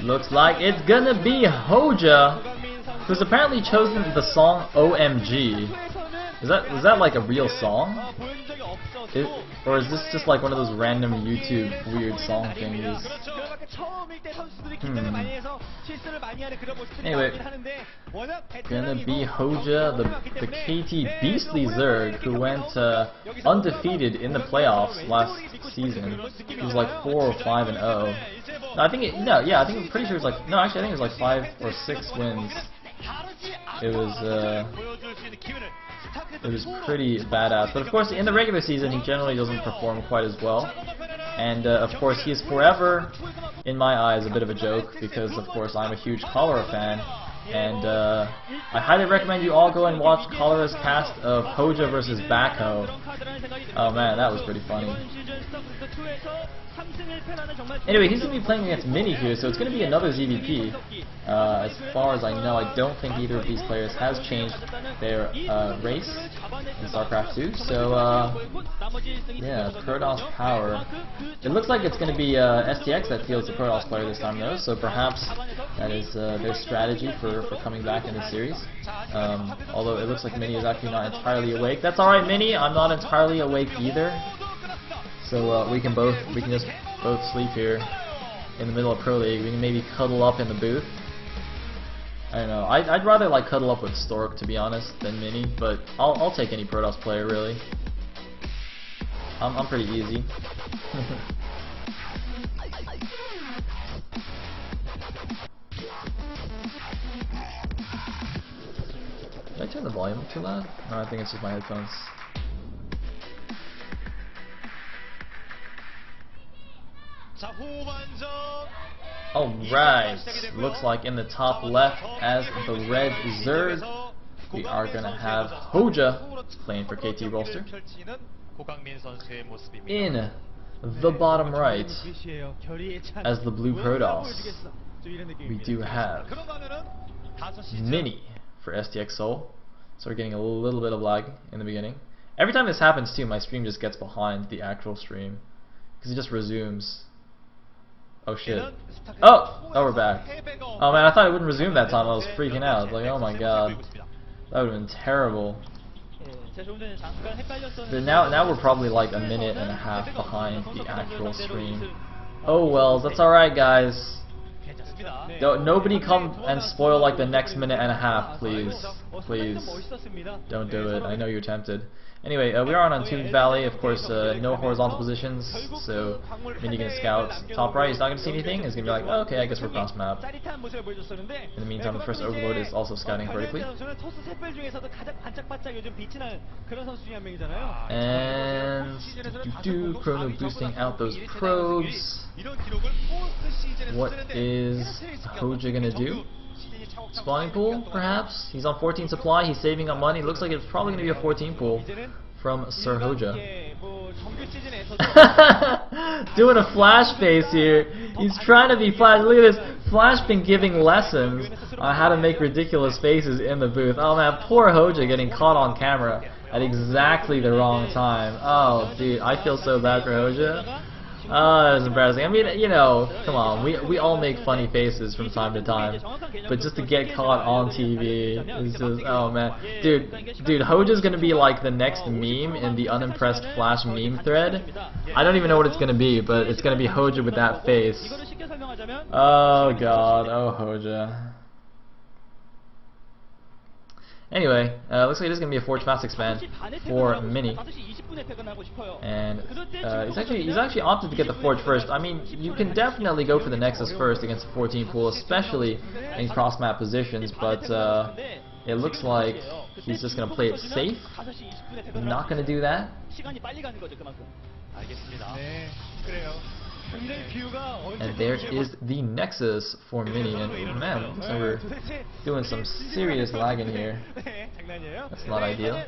Looks like it's gonna be Hoejja, who's apparently chosen the song OMG. Was that like a real song? Or is this just like one of those random YouTube weird song thingies? Anyway, gonna be Hoejja, the KT Beastly Zerg, who went undefeated in the playoffs last season. He was like 4 or 5-0. No, I think I'm pretty sure it's like, no, actually I think it was like 5 or 6 wins. It was pretty badass. But of course, in the regular season, he generally doesn't perform quite as well. And of course, he is forever, in my eyes, a bit of a joke, because of course I'm a huge Cholera fan. And I highly recommend you all go and watch Cholera's cast of Hoejja vs. Backhoe. Oh man, that was pretty funny. Anyway, he's going to be playing against Mini here, so it's going to be another ZVP. As far as I know, I don't think either of these players has changed their race in StarCraft 2. So, yeah, Protoss Power. It looks like it's going to be STX that fields the Protoss player this time, though, so perhaps that is their strategy for coming back in the series. Although it looks like Mini is actually not entirely awake. That's alright, Mini, I'm not entirely awake either. So we can just both sleep here in the middle of Pro League. We can maybe cuddle up in the booth. I don't know. I'd rather like cuddle up with Stork, to be honest, than Mini, but I'll take any Protoss player really. I'm pretty easy. Did I turn the volume up too loud? No, I think it's just my headphones. Alright, looks like in the top left as the red Zerg, we are going to have Hoejja playing for KT Rolster. In the bottom right, as the blue Protoss, we do have Mini for STX Soul. So we're getting a little bit of lag in the beginning. Every time this happens too, my stream just gets behind the actual stream, because it just resumes. Oh shit. Oh, we're back. Oh man, I thought it wouldn't resume that time. I was freaking out. Like, oh my god. That would have been terrible. But now we're probably like a minute and a half behind the actual stream. Oh well, that's alright guys. Nobody come and spoil like the next minute and a half, please. Please. Don't do it. I know you're tempted. Anyway, we are on Untuned Valley, of course, no horizontal positions, so Mini can scout. Top right, he's not going to see anything, he's going to be like, oh, okay, I guess we're cross map. In the meantime, the first Overlord is also scouting vertically. And Chrono boosting out those probes. What is Hoejja going to do? Spawning pool, perhaps? He's on 14 supply, he's saving up money. Looks like it's probably going to be a 14 pool from Sir Hoejja. Doing a flash face here. He's trying to be Flash. Look at this. Flash been giving lessons on how to make ridiculous faces in the booth. Oh man, poor Hoejja getting caught on camera at exactly the wrong time. Oh dude, I feel so bad for Hoejja. Oh, that was embarrassing. I mean, you know, come on, we all make funny faces from time to time, but just to get caught on TV is just, oh man. Dude, Hoejja's gonna be like the next meme in the unimpressed Flash meme thread. I don't even know what it's gonna be, but it's gonna be Hoejja with that face. Oh god, oh Hoejja. Anyway, looks like it is going to be a Forge Mass expand for Mini, and he's actually opted to get the Forge first. I mean, you can definitely go for the Nexus first against the 14 pool, especially in cross map positions, but it looks like he's just going to play it safe. Not going to do that. And there is the Nexus for Mini, and man, looks like we're doing some serious lagging here. That's not ideal.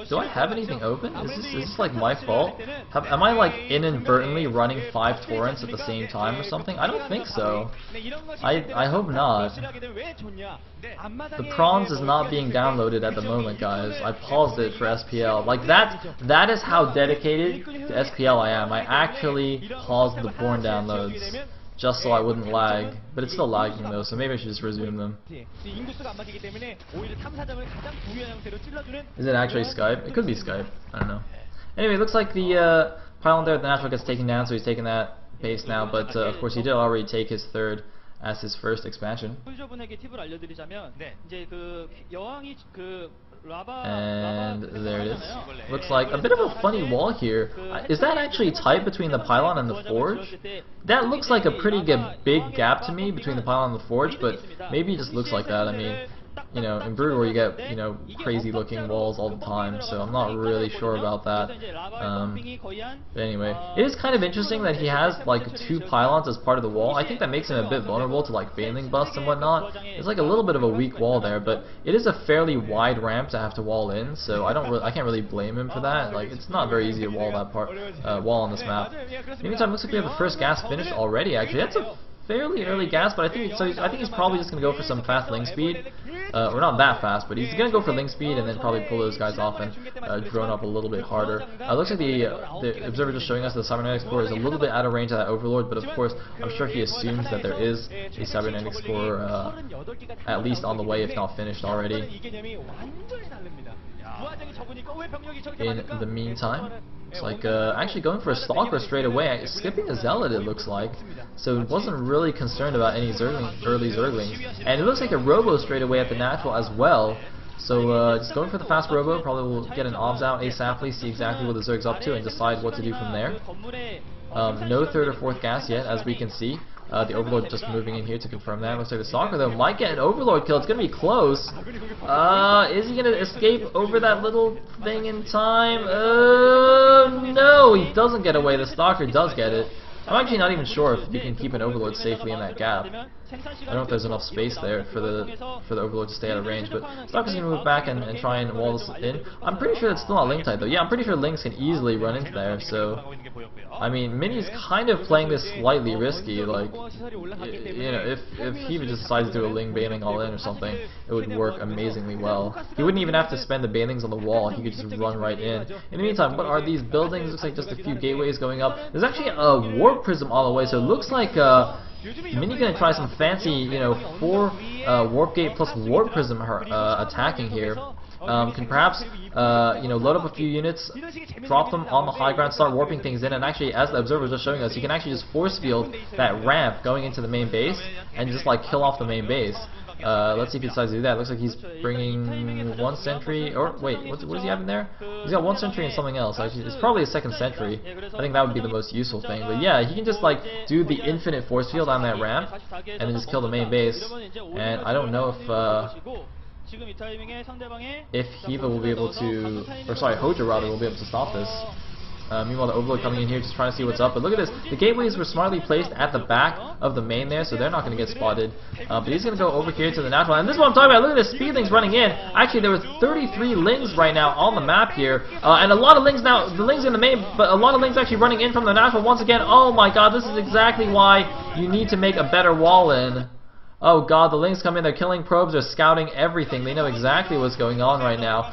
Do I have anything open? Is this like my fault? Am I like inadvertently running 5 torrents at the same time or something? I don't think so. I hope not. The Prawns is not being downloaded at the moment, guys. I paused it for SPL. Like that is how dedicated to SPL I am. I actually paused the porn downloads just so I wouldn't lag. But it's still lagging though, so maybe I should just resume them. Is it actually Skype? It could be Skype. I don't know. Anyway, it looks like the pylon there at the natural gets taken down, so he's taking that base now. But of course, he did already take his third as his first expansion. And there it is. Looks like a bit of a funny wall here. Is that actually tight between the pylon and the forge? That looks like a pretty big gap to me between the pylon and the forge, but maybe it just looks like that. I mean, you know, in Brood War you get, you know, crazy looking walls all the time, so I'm not really sure about that. But anyway, it is kind of interesting that he has like 2 pylons as part of the wall. I think that makes him a bit vulnerable to like baneling busts and whatnot. It's like a little bit of a weak wall there, but it is a fairly wide ramp to have to wall in, so I can't really blame him for that. Like, it's not very easy to wall that wall on this map. In the meantime, looks like we have the first gas finished already. Actually, that's a fairly early gas, but I think he's probably just going to go for some fast link speed, or not that fast, but he's going to go for link speed and then probably pull those guys off and drone up a little bit harder. Looks like the observer just showing us the cybernetics core is a little bit out of range of that overlord, but of course I'm sure he assumes that there is a cybernetics core at least on the way, if not finished already. In the meantime, it's like actually going for a stalker straight away, skipping a zealot it looks like, so it wasn't really concerned about any early zerglings, and it looks like a robo straight away at the natural as well. So just going for the fast robo, probably will get an obs out asaply, see exactly what the zerg's up to, and decide what to do from there. No third or fourth gas yet, as we can see. The Overlord just moving in here to confirm that. Looks like the Stalker, though, might get an Overlord kill. It's going to be close. Is he going to escape over that little thing in time? No, he doesn't get away. The Stalker does get it. I'm actually not even sure if you can keep an Overlord safely in that gap. I don't know if there's enough space there for the Overlord to stay out of range, but Stalker's going to move back and try and wall this in. I'm pretty sure it's still not link tight though. Yeah, I'm pretty sure links can easily run into there, so I mean, Mini's kind of playing this slightly risky, like, you know, if he just decides to do a Ling baneling all in or something, it would work amazingly well. He wouldn't even have to spend the banelings on the wall, he could just run right in. In the meantime, what are these buildings? Looks like just a few gateways going up. There's actually a warp prism all the way, so it looks like Mini's gonna try some fancy, you know, 4 warp gate plus warp prism attacking here. Can perhaps, you know, load up a few units, drop them on the high ground, start warping things in, and actually, as the observer was just showing us, you can actually just force field that ramp going into the main base and just like kill off the main base. Let's see if he decides to do that. Looks like he's bringing 1 sentry, or wait, what does he have in there? He's got 1 sentry and something else. Actually, it's probably a 2nd sentry. I think that would be the most useful thing. But yeah, he can just like do the infinite force field on that ramp and then just kill the main base. And I don't know if Hoejja will be able to, or sorry, Hoejja rather will be able to stop this. Meanwhile, the Overlord coming in here just trying to see what's up. But look at this. The gateways were smartly placed at the back of the main there, so they're not going to get spotted. But he's going to go over here to the natural. And this is what I'm talking about. Look at the speedlings running in. Actually, there were 33 lings right now on the map here. And a lot of lings now. The lings in the main, but a lot of lings actually running in from the natural once again. Oh my god, this is exactly why you need to make a better wall in. Oh god, the lings come in, they're killing probes, they're scouting everything, they know exactly what's going on right now.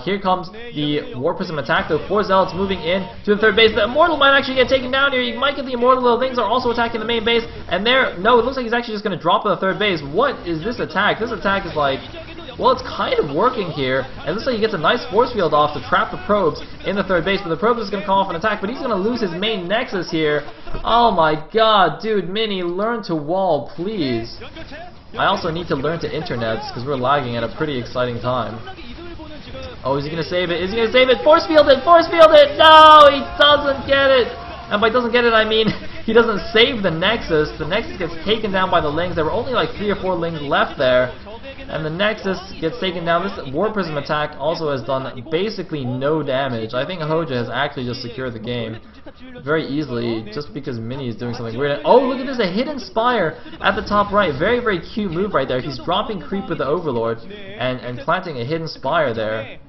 Here comes the Warp Prism attack, though 4 Zealots moving in to the 3rd base. The Immortal might actually get taken down here, you might get the Immortal, the lings are also attacking the main base, and no, it looks like he's actually just going to drop to the 3rd base. What is this attack? This attack is like, well, it's kind of working here, and it looks like he gets a nice force field off to trap the probes in the 3rd base, but the probes is going to call off an attack, but he's going to lose his main nexus here. Oh my god, dude, Mini, learn to wall, please. I also need to learn to internets, because we're lagging at a pretty exciting time. Oh, is he going to save it? Is he going to save it? Force field it! Force field it! No, he doesn't get it! And by doesn't get it, I mean he doesn't save the Nexus. The Nexus gets taken down by the Lings. There were only like 3 or 4 Lings left there. And the Nexus gets taken down. This War Prism attack also has done basically no damage. I think Hoejja has actually just secured the game very easily just because Mini is doing something weird. Oh, look at this, a hidden spire at the top right. Very, very cute move right there. He's dropping creep with the Overlord and planting a hidden spire there.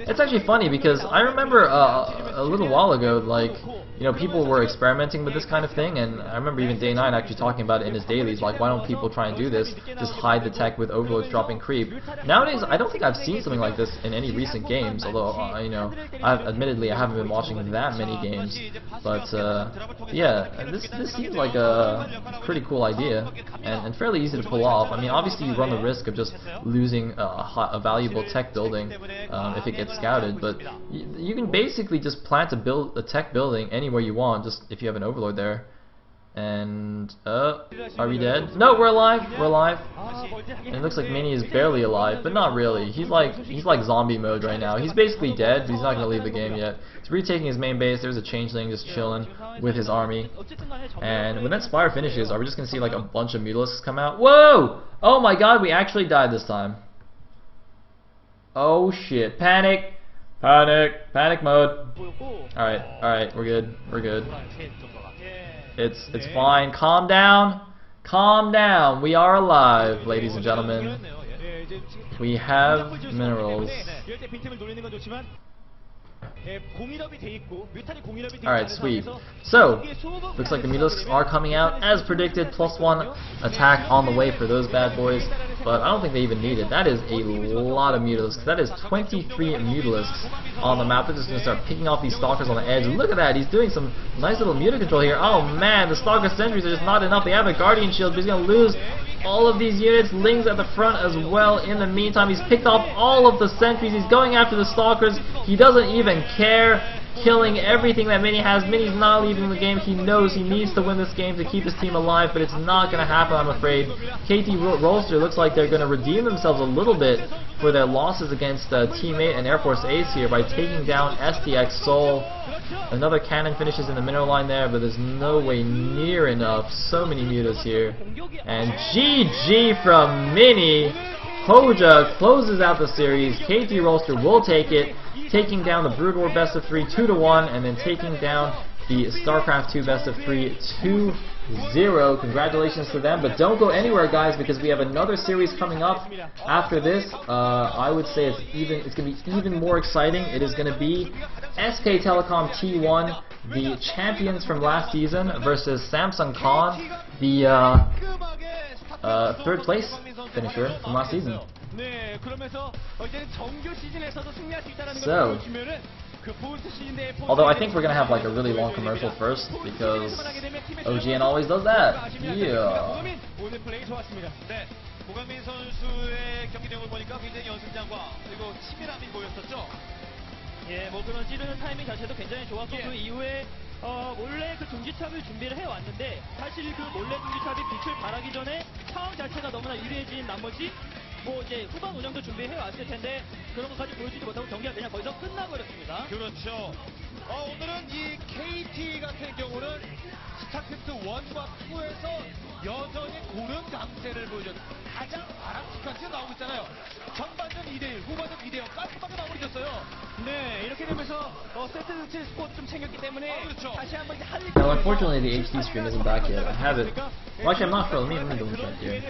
It's actually funny because I remember a little while ago, like, you know, people were experimenting with this kind of thing, and I remember even Day9 actually talking about it in his dailies, like, why don't people try and do this, just hide the tech with overloads dropping creep. Nowadays, I don't think I've seen something like this in any recent games, although, you know, admittedly I haven't been watching that many games, but, yeah, this seems like a pretty cool idea, and fairly easy to pull off. I mean, obviously you run the risk of just losing a valuable tech building if it gets scouted, but you can basically just plant a tech building anywhere you want, just if you have an overlord there. And are we dead? No, we're alive. We're alive. And it looks like Mini is barely alive, but not really. He's like zombie mode right now. He's basically dead, but he's not gonna leave the game yet. He's retaking his main base. There's a changeling just chilling with his army. And when that Spire finishes, are we just gonna see like a bunch of Mutalisks come out? Whoa! Oh my God, we actually died this time. Oh shit! Panic! Panic! Panic mode. All right, we're good. We're good. It's fine. Calm down. Calm down. We are alive, ladies and gentlemen. We have minerals. Alright, sweet. So, looks like the Mutalisks are coming out as predicted. +1 attack on the way for those bad boys. But I don't think they even need it. That is a lot of Mutalisks. That is 23 Mutalisks on the map. They're just going to start picking off these Stalkers on the edge. Look at that. He's doing some nice little muta control here. Oh man, the Stalker sentries are just not enough. They have a Guardian Shield, but he's going to lose all of these units. Ling's at the front as well. In the meantime, he's picked off all of the sentries. He's going after the Stalkers. He doesn't even care. Killing everything that Mini has. Mini's not leaving the game. He knows he needs to win this game to keep his team alive, but it's not going to happen, I'm afraid. KT Rolster looks like they're going to redeem themselves a little bit for their losses against Teammate and Air Force Ace here by taking down STX Soul. Another cannon finishes in the mineral line there, but there's no way near enough. So many mutas here. And GG from Mini. Hoejja closes out the series. KT Rolster will take it, taking down the Brood War best of 3 2-1, and then taking down the StarCraft 2 best of 3 2-0. Congratulations to them, but don't go anywhere, guys, because we have another series coming up after this. I would say it's going to be even more exciting. It is going to be SK Telecom T1, the champions from last season, versus Samsung Khan, the third place finisher from last season. So, although I think we're going to have like a really long commercial first, because OGN always does that. Yeah. 예, 뭐 그런 찌르는 타이밍 자체도 굉장히 좋았고 그 이후에 몰래 그 중지탑을 준비를 해왔는데 사실 그 몰래 중지탑이 빛을 발하기 전에 상황 자체가 너무나 유리해진 나머지 뭐 이제 후방 운영도 준비해왔을 텐데 그런 것까지 보여주지 못하고 경기가 그냥 거기서 끝나버렸습니다. 그렇죠. 오늘은 이 KT 같은 경우는 스타크래프트 1과 2에서 여전히 고른 강세를 보여줬어요. 가장 바람직한 팀이 나오고 있잖아요. 전반전 2대1, 후반전 2대0 깔끔하게 마무리됐어요. 네, 이렇게 되면서 세트 스코어 좀 챙겼기 때문에 다시 한번 할. Now, unfortunately, the HD stream isn't back yet. I have it. Well, actually, I'm not sure. Let me double check here.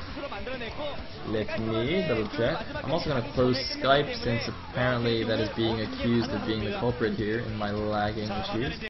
Let me double check. I'm also going to close Skype since apparently that is being accused of being the culprit here in my lagging issues.